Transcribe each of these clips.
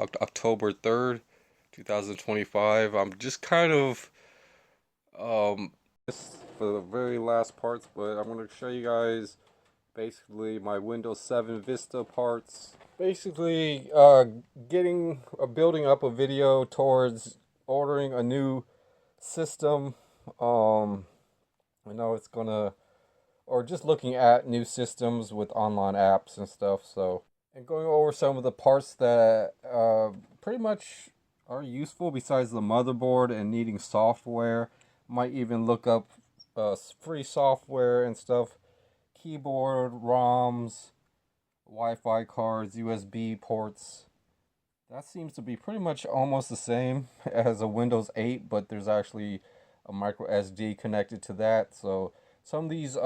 October 3rd, 2025. I'm just kind of this for the very last parts, but I'm going to show you guys basically my Windows 7 Vista parts. Basically, building up a video towards ordering a new system. Um, I know it's gonna, or just looking at new systems with online apps and stuff. So, and going over some of the parts that pretty much are useful besides the motherboard and needing software. Might even look up free software and stuff. Keyboard, ROMs, Wi-Fi cards, USB ports. That seems to be pretty much almost the same as a Windows 8, but there's actually a micro SD connected to that. So some of these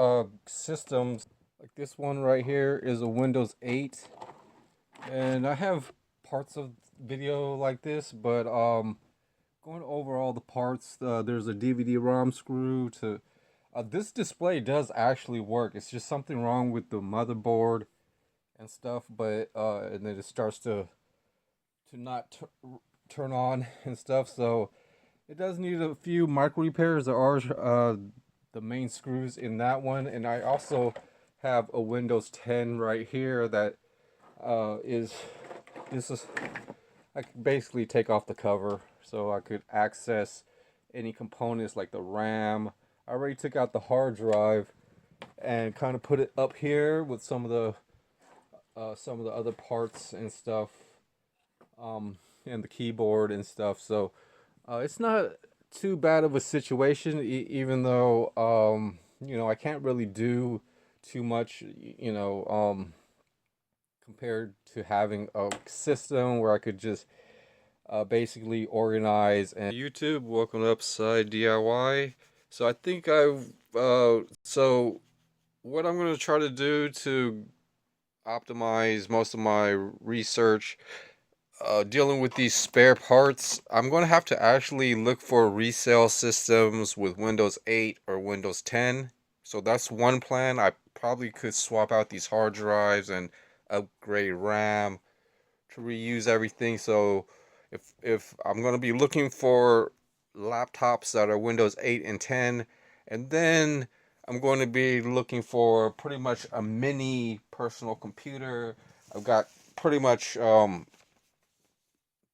systems, like this one right here, is a Windows 8, and I have parts of video like this, but going over all the parts, there's a DVD-ROM screw to. This display does actually work. It's just something wrong with the motherboard and stuff, but and then it starts to not turn on and stuff. So it does need a few micro repairs. There are the main screws in that one, and I also have a Windows 10 right here that is this is I could basically take off the cover so I could access any components like the RAM. I already took out the hard drive and kind of put it up here with some of the other parts and stuff, and the keyboard and stuff. So it's not too bad of a situation, even though I can't really do too much, compared to having a system where I could just basically organize. And YouTube, welcome to Upside DIY. So I think so what I'm going to try to do to optimize most of my research dealing with these spare parts, I'm going to have to actually look for resale systems with Windows 8 or Windows 10. So that's one plan. I probably could swap out these hard drives and upgrade RAM to reuse everything. So if I'm going to be looking for laptops that are Windows 8 and 10, and then I'm going to be looking for pretty much a mini personal computer. I've got pretty much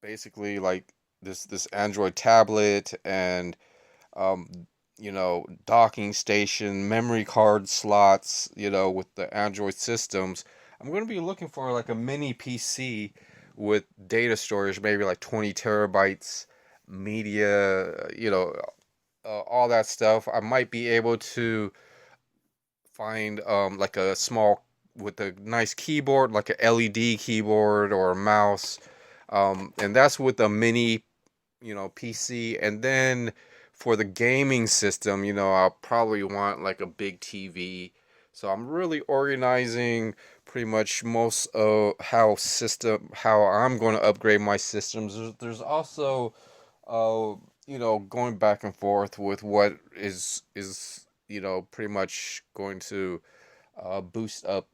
basically like this Android tablet and um docking station, memory card slots, with the Android systems. I'm going to be looking for like a mini PC with data storage, maybe like 20 terabytes, media, all that stuff. I might be able to find like a small with a nice keyboard, like a LED keyboard or a mouse. And that's with a mini, PC. And then for the gaming system, I'll probably want like a big TV. So I'm really organizing pretty much most of how I'm going to upgrade my systems. There's also going back and forth with what is pretty much going to boost up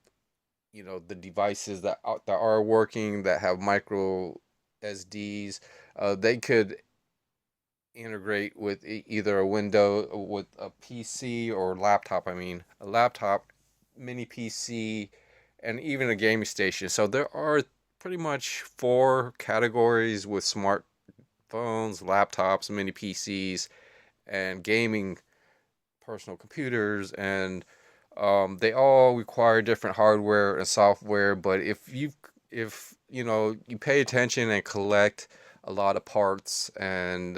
the devices that are working, that have micro SDs. They could integrate with either a window with a PC or laptop. I mean, a laptop, mini PC, and even a gaming station. So there are pretty much four categories with smartphones, laptops, mini PCs, and gaming personal computers, and they all require different hardware and software. But if you pay attention and collect a lot of parts and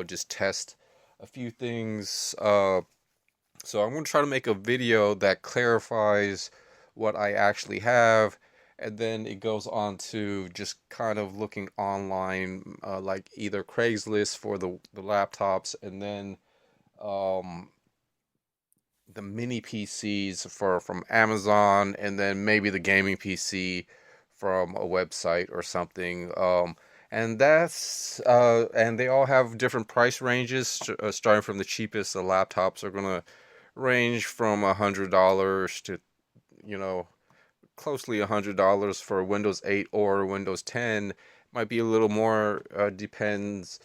just test a few things. So I'm going to try to make a video that clarifies what I actually have, and then it goes on to just kind of looking online, like either Craigslist for the laptops, and then um, the mini PCs from Amazon, and then maybe the gaming PC from a website or something. And they all have different price ranges, starting from the cheapest. The laptops are gonna range from $100 to you know closely $100 for Windows 8 or Windows 10. Might be a little more, depends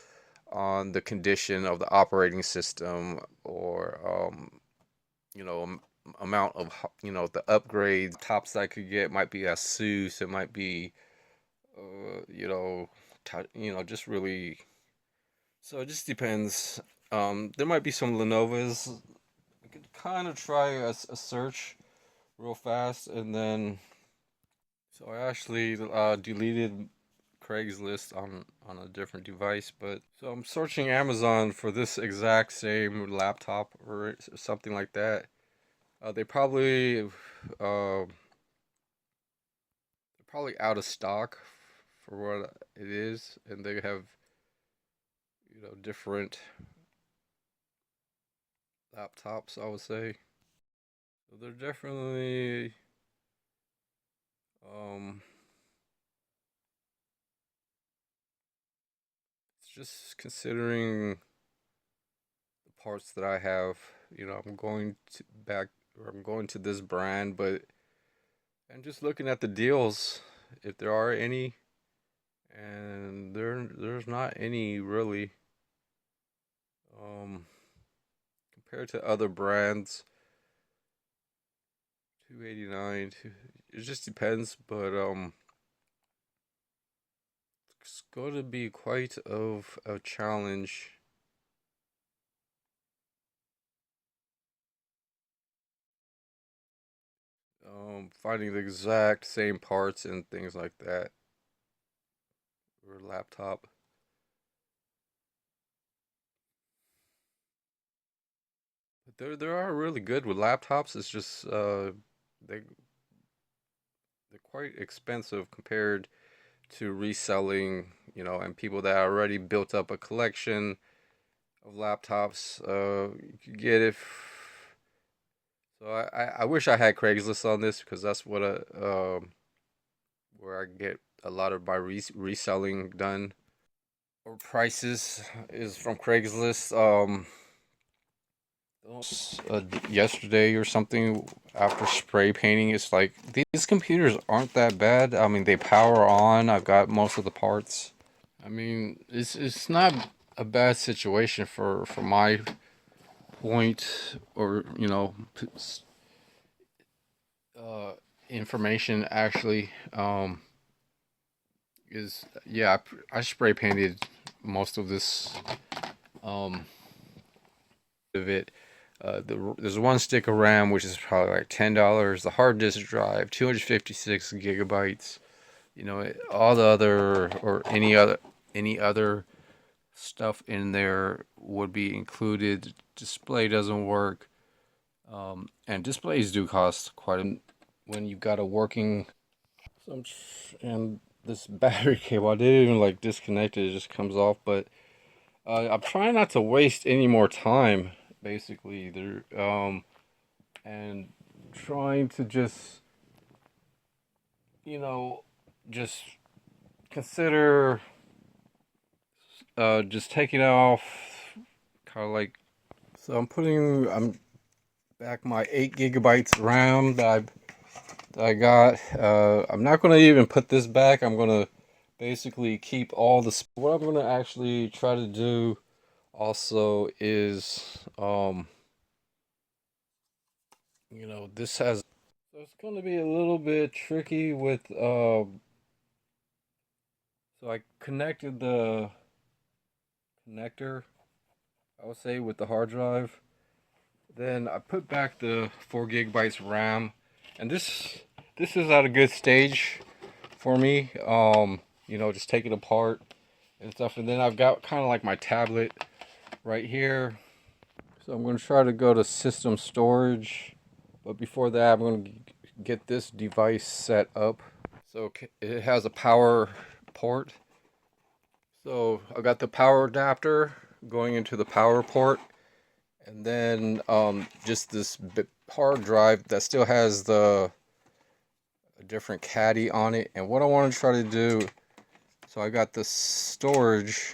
on the condition of the operating system, or amount of the upgrades tops I could get. Might be Asus, it might be just really. So it just depends. There might be some Lenovo's. I could kind of try a search real fast, and then so I actually deleted Craigslist on a different device, but so I'm searching Amazon for this exact same laptop or something like that. They probably they're probably out of stock for what it is, and they have different laptops, I would say. So they're definitely um it's just considering the parts that I have. I'm going to back or I'm going to this brand, but and just looking at the deals, if there are any, and there's not any really um compared to other brands. 289. It just depends, but it's going to be quite of a challenge. Finding the exact same parts and things like that or laptop. But there are really good with laptops. It's just they they're quite expensive compared to reselling, and people that already built up a collection of laptops. You could get it. So I wish I had Craigslist on this because that's what where I get a lot of my reselling done. Or prices is from Craigslist. Yesterday or something, after spray painting, it's like these computers aren't that bad. I mean, they power on. I've got most of the parts. I mean, it's not a bad situation for my point, or uh, information actually. Is yeah, I spray painted most of this um of it. There's one stick of RAM which is probably like $10. The hard disk drive, 256 gigabytes. All the other or any other stuff in there would be included. Display doesn't work, and displays do cost quite a when you've got a working. And this battery cable, I didn't even like disconnect it; it just comes off. But I'm trying not to waste any more time, basically. And trying to just, you know, just consider just taking off, kind of like. So I'm back my 8 gigabytes RAM that I got. I'm not gonna even put this back. I'm gonna basically keep all the. What I'm gonna actually try to do also is this has. So it's gonna be a little bit tricky with so I connected the connector, I would say, with the hard drive. Then I put back the 4 gigabytes RAM, and this is at a good stage for me. Just take it apart and stuff. And then I've got kind of like my tablet right here. So I'm going to try to go to system storage, but before that, I'm going to get this device set up. So it has a power port. So I got the power adapter going into the power port, and then just this hard drive that still has the a different caddy on it. And what I want to try to do, so I got the storage.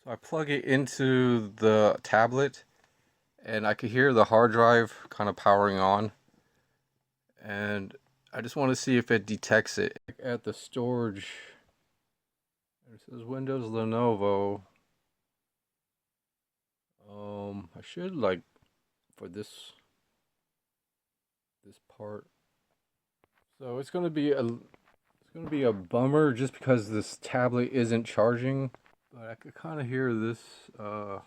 So I plug it into the tablet, and I could hear the hard drive kind of powering on. And I just want to see if it detects it. At the storage, it says Windows Lenovo. I should like for this part. So it's gonna be a bummer just because this tablet isn't charging. But I could kind of hear this, and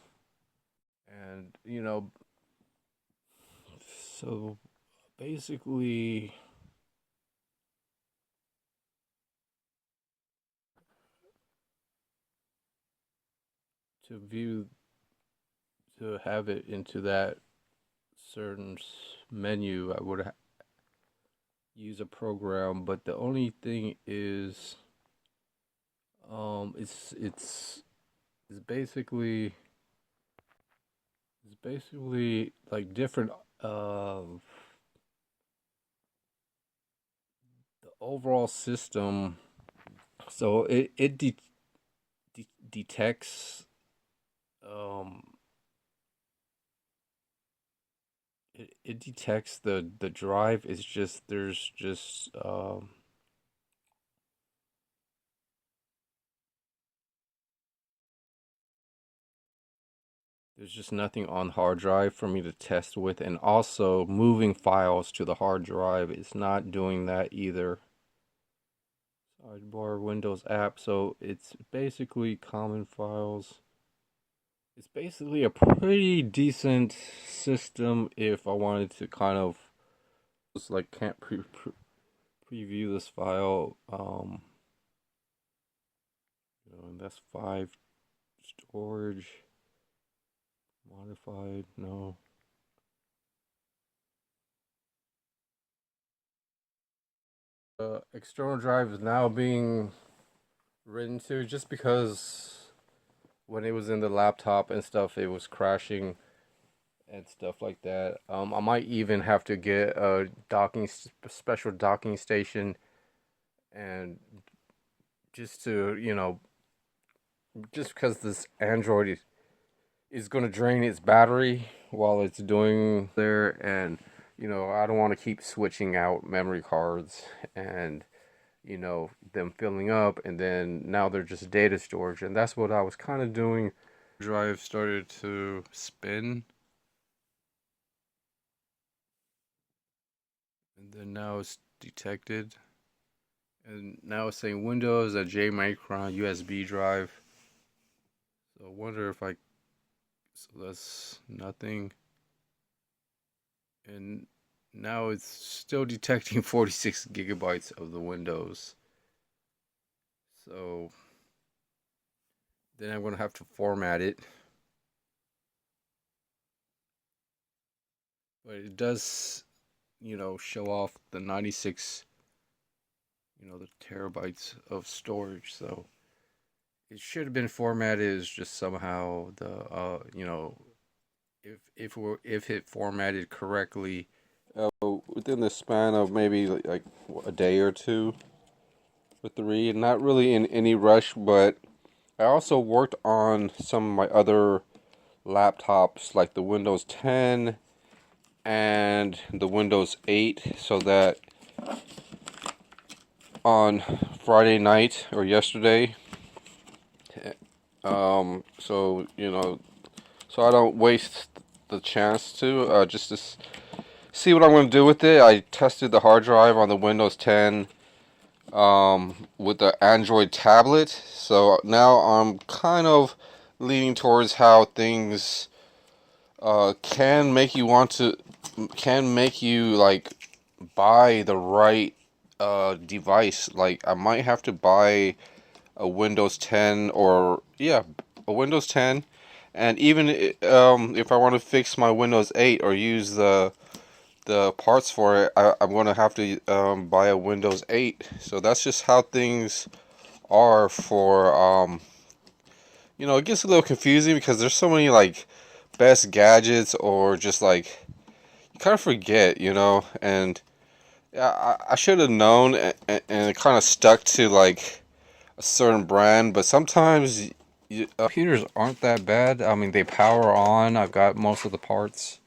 so basically, to have it into that certain menu, I would use a program. But the only thing is, it's basically like different. The overall system. So it detects it detects the drive. It's just there's just nothing on hard drive for me to test with, and also moving files to the hard drive is not doing that either. Sidebar Windows app, so it's basically common files. It's basically a pretty decent system if I wanted to kind of just like can't preview this file. And that's 5 storage modified. No. External drive is now being written to just because when it was in the laptop and stuff, it was crashing and stuff like that. I might even have to get a special docking station, and just to just because this Android is going to drain its battery while it's doing there, and I don't want to keep switching out memory cards and them filling up, and then now they're just data storage, and that's what I was kind of doing. Drive started to spin, and then now it's detected, and now it's saying Windows a J Micron USB drive. So I wonder if so that's nothing, and now it's still detecting 46 gigabytes of the Windows. So then I'm gonna have to format it. But it does, show off the 96, the terabytes of storage. So it should have been formatted as just somehow if it formatted correctly. Within the span of maybe like a day or two or three, not really in any rush, but I also worked on some of my other laptops like the Windows 10 and the Windows 8, so that on Friday night or yesterday, so so I don't waste the chance to just to see what I'm going to do with it. I tested the hard drive on the Windows 10 with the Android tablet, so now I'm kind of leaning towards how things can make you like buy the right device. Like I might have to buy a Windows 10, or a Windows 10, and even if I want to fix my Windows 8 or use the parts for it, I'm going to have to buy a Windows 8. So that's just how things are for it gets a little confusing because there's so many like best gadgets, or just like you kind of forget, and I should have known, and it kind of stuck to like a certain brand. But sometimes computers aren't that bad. I mean, they power on. I've got most of the parts.